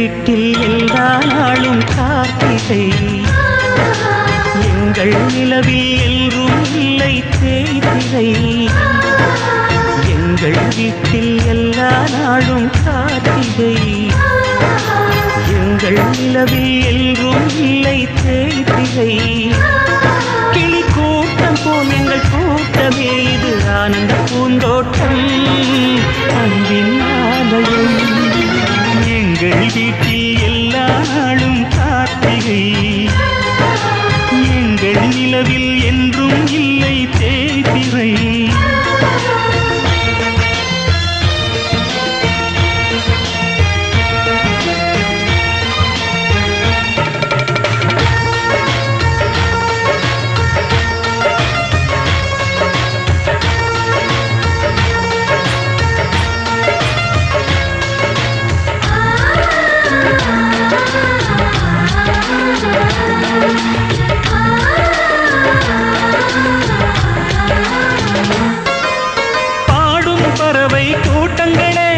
வீட்டில் எல்லா நாளும் கார்த்திகை, எங்கள் நிலவில் என்றும் இல்லை தேய்திரை. எங்கள் வீட்டில் எல்லா நாளும் கார்த்திகை, எங்கள் நிலவில் என்றும் இல்லை தேய்திரை. கிளி கூட்டம் போல் எங்கள் கூட்டமே இது ஆனந்த பூந்தோட்டம், அன்பின் ஆலயம். எங்கள் வீட்டில் எல்லா நாளும் கார்த்திகை, எங்கள் நிலவில் என்றும் இல்லை தேய்திரை. கூட்டங்களே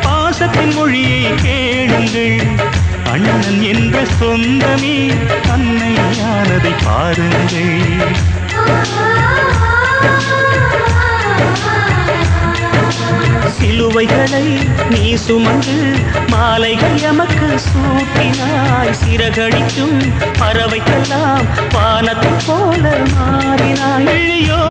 பாசத்தின் மொழியை கேளுங்கள், அண்ணன் என்ற சொந்தமே அன்னையானதை பாருங்கள். சிலுவைகளை நீ சுமந்து மாலைகள் எமக்கு சூட்டினாய், சிறகடிக்கும் பறவைக்கெல்லாம் வானத்தைப் போல மாறினாய்.